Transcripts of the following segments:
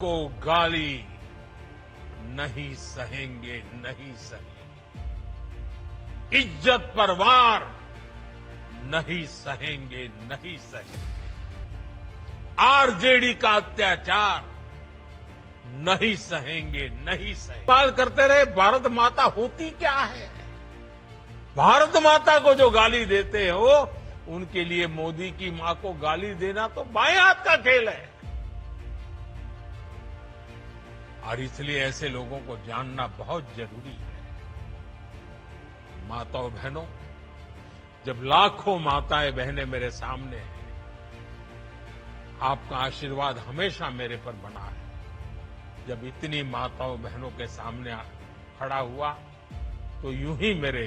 को गाली नहीं सहेंगे, नहीं सहेंगे। इज्जत पर वार नहीं सहेंगे, नहीं सहेंगे। आरजेडी का अत्याचार नहीं सहेंगे, नहीं सहेंगे। सवाल करते रहे भारत माता होती क्या है? भारत माता को जो गाली देते हो उनके लिए मोदी की मां को गाली देना तो बाएं हाथ का खेल है। और इसलिए ऐसे लोगों को जानना बहुत जरूरी है। माताओं बहनों, जब लाखों माताएं बहनें मेरे सामने हैं, आपका आशीर्वाद हमेशा मेरे पर बना है। जब इतनी माताओं बहनों के सामने खड़ा हुआ तो यूं ही मेरे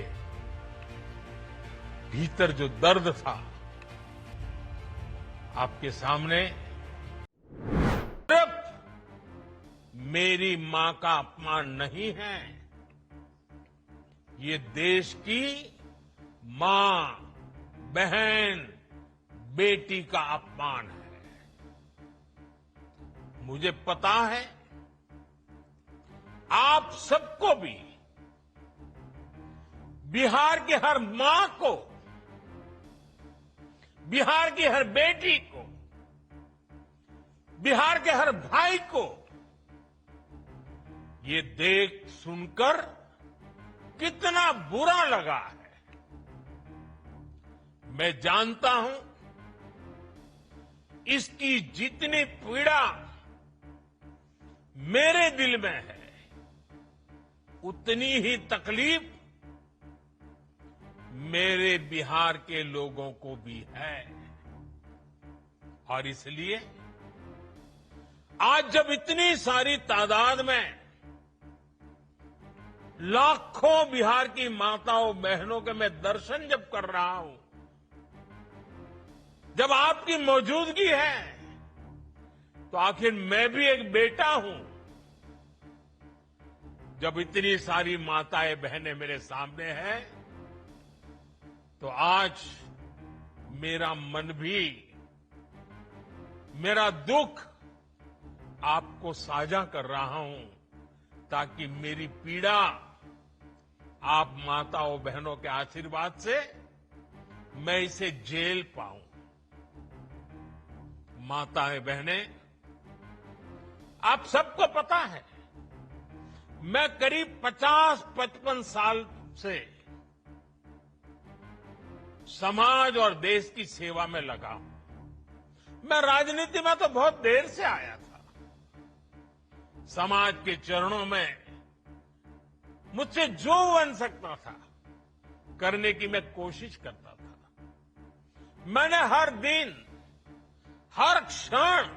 भीतर जो दर्द था आपके सामने सिर्फ मेरी मां का अपमान नहीं है, ये देश की मां, बहन, बेटी का अपमान है। मुझे पता है आप सबको भी बिहार की हर मां को, बिहार की हर बेटी को, बिहार के हर भाई को ये देख सुनकर कितना बुरा लगा है। मैं जानता हूं इसकी जितनी पीड़ा मेरे दिल में है उतनी ही तकलीफ मेरे बिहार के लोगों को भी है। और इसलिए आज जब इतनी सारी तादाद में लाखों बिहार की माताओं बहनों के मैं दर्शन जब कर रहा हूं, जब आपकी मौजूदगी है, तो आखिर मैं भी एक बेटा हूं। जब इतनी सारी माताएं बहनें मेरे सामने हैं, तो आज मेरा मन भी, मेरा दुख आपको साझा कर रहा हूं ताकि मेरी पीड़ा आप माताओं बहनों के आशीर्वाद से मैं इसे झेल पाऊं। माताएं बहनें, आप सबको पता है मैं करीब 50-55 साल से समाज और देश की सेवा में लगा हूं। मैं राजनीति में तो बहुत देर से आया था। समाज के चरणों में मुझसे जो बन सकता था करने की मैं कोशिश करता था। मैंने हर दिन, हर क्षण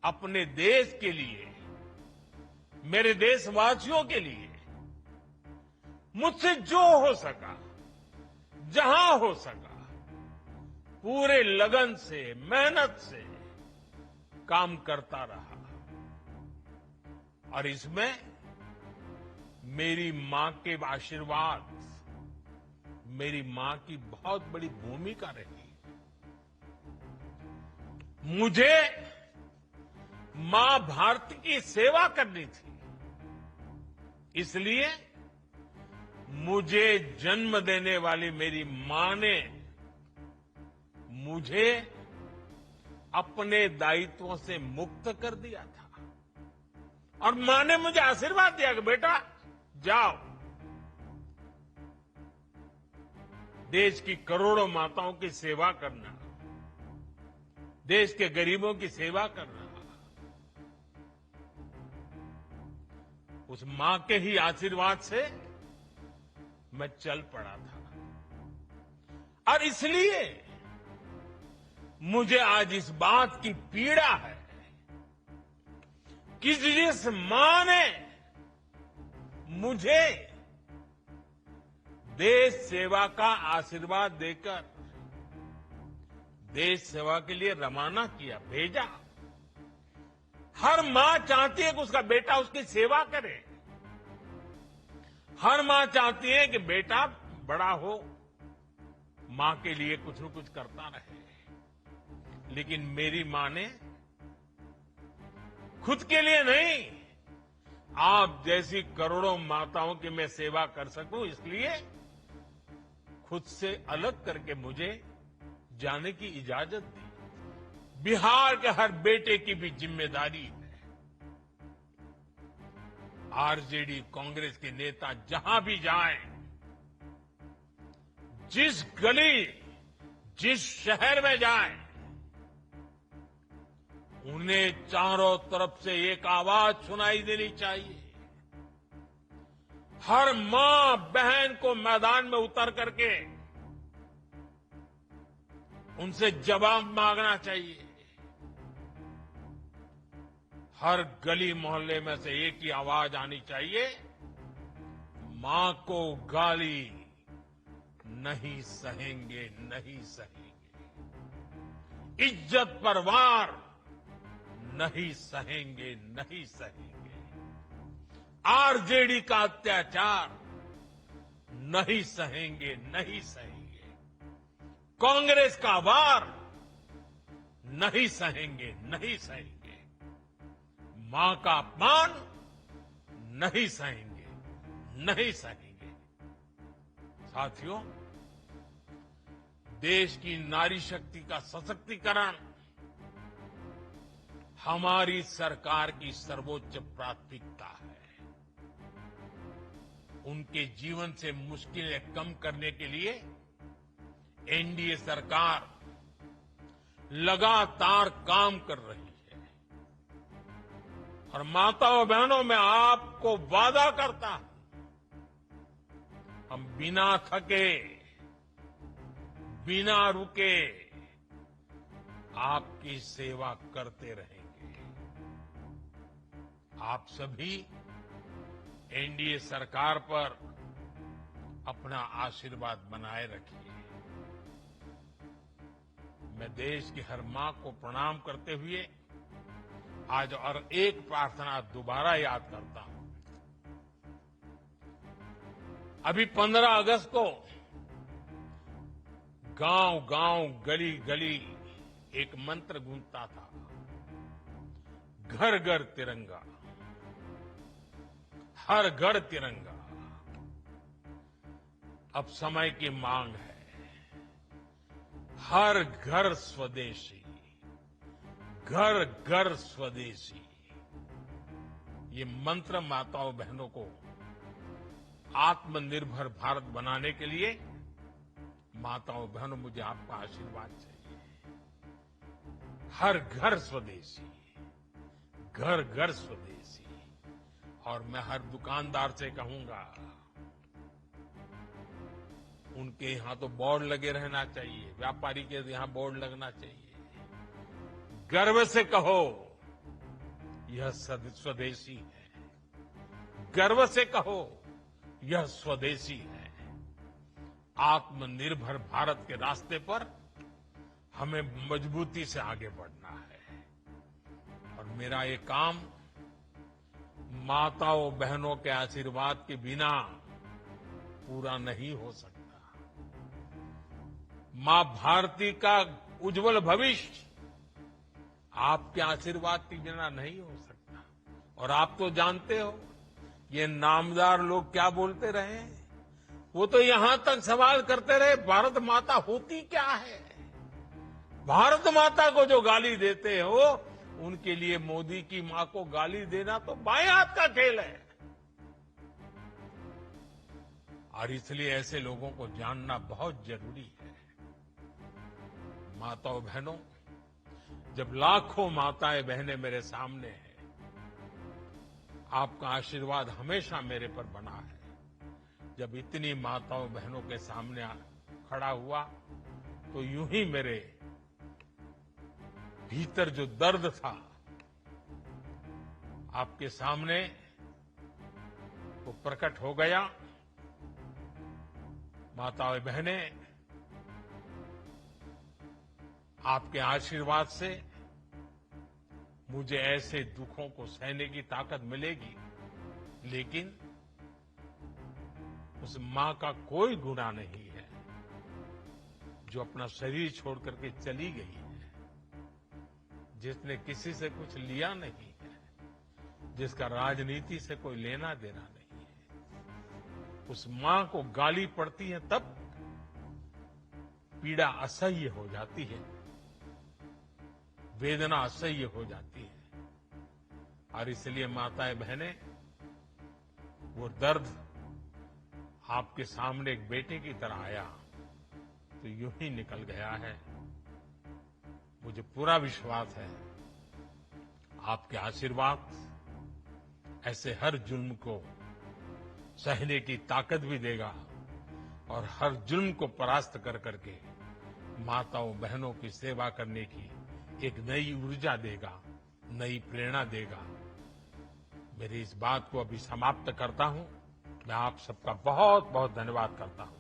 अपने देश के लिए, मेरे देशवासियों के लिए मुझसे जो हो सका, जहां हो सका, पूरे लगन से, मेहनत से काम करता रहा। और इसमें मेरी मां के आशीर्वाद, मेरी मां की बहुत बड़ी भूमिका रही। मुझे मां भारती की सेवा करनी थी, इसलिए मुझे जन्म देने वाली मेरी मां ने मुझे अपने दायित्वों से मुक्त कर दिया था। और मां ने मुझे आशीर्वाद दिया कि बेटा जाओ, देश की करोड़ों माताओं की सेवा करना, देश के गरीबों की सेवा करना। उस मां के ही आशीर्वाद से मैं चल पड़ा था। और इसलिए मुझे आज इस बात की पीड़ा है कि जिस मां ने मुझे देश सेवा का आशीर्वाद देकर देश सेवा के लिए रवाना किया, भेजा। हर मां चाहती है कि उसका बेटा उसकी सेवा करे। हर मां चाहती है कि बेटा बड़ा हो, मां के लिए कुछ न कुछ करता रहे। लेकिन मेरी मां ने खुद के लिए नहीं, आप जैसी करोड़ों माताओं की मैं सेवा कर सकूं, इसलिए खुद से अलग करके मुझे जाने की इजाजत दी। बिहार के हर बेटे की भी जिम्मेदारी है। आरजेडी कांग्रेस के नेता जहां भी जाएं, जिस गली, जिस शहर में जाएं, उन्हें चारों तरफ से एक आवाज सुनाई देनी चाहिए। हर मां बहन को मैदान में उतर करके उनसे जवाब मांगना चाहिए। हर गली मोहल्ले में से एक ही आवाज आनी चाहिए, मां को गाली नहीं सहेंगे, नहीं सहेंगे। इज्जत पर वार नहीं सहेंगे, नहीं सहेंगे। आरजेडी का अत्याचार नहीं सहेंगे, नहीं सहेंगे। कांग्रेस का वार नहीं सहेंगे, नहीं सहेंगे। मां का अपमान नहीं सहेंगे, नहीं सहेंगे। साथियों, देश की नारी शक्ति का सशक्तिकरण हमारी सरकार की सर्वोच्च प्राथमिकता है। उनके जीवन से मुश्किलें कम करने के लिए एनडीए सरकार लगातार काम कर रही है। और माताओं बहनों, मैं आपको वादा करता हूं, हम बिना थके, बिना रुके आपकी सेवा करते रहेंगे। आप सभी एनडीए सरकार पर अपना आशीर्वाद बनाए रखिए। मैं देश की हर मां को प्रणाम करते हुए आज और एक प्रार्थना दोबारा याद करता हूं। अभी 15 अगस्त को गांव गांव, गली गली एक मंत्र गूंजता था, घर घर तिरंगा, हर घर तिरंगा। अब समय की मांग है, हर घर स्वदेशी, घर घर स्वदेशी। ये मंत्र माताओं बहनों को आत्मनिर्भर भारत बनाने के लिए, माताओं बहनों, मुझे आपका आशीर्वाद चाहिए। हर घर स्वदेशी, घर घर स्वदेशी। और मैं हर दुकानदार से कहूंगा, उनके यहां तो बोर्ड लगे रहना चाहिए, व्यापारी के यहां बोर्ड लगना चाहिए। गर्व से कहो, यह स्वदेशी है। गर्व से कहो, यह स्वदेशी है। आत्मनिर्भर भारत के रास्ते पर हमें मजबूती से आगे बढ़ना है। और मेरा ये काम माताओं बहनों के आशीर्वाद के बिना पूरा नहीं हो सकता। मां भारती का उज्जवल भविष्य आपके आशीर्वाद के बिना नहीं हो सकता। और आप तो जानते हो, ये नामदार लोग क्या बोलते रहे, वो तो यहां तक सवाल करते रहे, भारत माता होती क्या है। भारत माता को जो गाली देते हो, उनके लिए मोदी की मां को गाली देना तो बाएं हाथ का खेल है। और इसलिए ऐसे लोगों को जानना बहुत जरूरी है। माताओं बहनों, जब लाखों माताएं बहनें मेरे सामने हैं, आपका आशीर्वाद हमेशा मेरे पर बना है। जब इतनी माताओं बहनों के सामने खड़ा हुआ, तो यूं ही मेरे भीतर जो दर्द था, आपके सामने वो प्रकट हो गया। माताएं बहनें, आपके आशीर्वाद से मुझे ऐसे दुखों को सहने की ताकत मिलेगी, लेकिन उस मां का कोई गुनाह नहीं है जो अपना शरीर छोड़ करके चली गई है, जिसने किसी से कुछ लिया नहीं है। जिसका राजनीति से कोई लेना देना नहीं है। उस मां को गाली पड़ती है तब पीड़ा असह्य हो जाती है, वेदना असह्य हो जाती है। और इसलिए माताएं बहनें, वो दर्द आपके सामने एक बेटे की तरह आया तो यूं ही निकल गया है। मुझे पूरा विश्वास है आपके आशीर्वाद ऐसे हर जुल्म को सहने की ताकत भी देगा और हर जुल्म को परास्त कर करके माताओं बहनों की सेवा करने की एक नई ऊर्जा देगा, नई प्रेरणा देगा। मेरी इस बात को अभी समाप्त करता हूं। मैं आप सबका बहुत बहुत धन्यवाद करता हूं।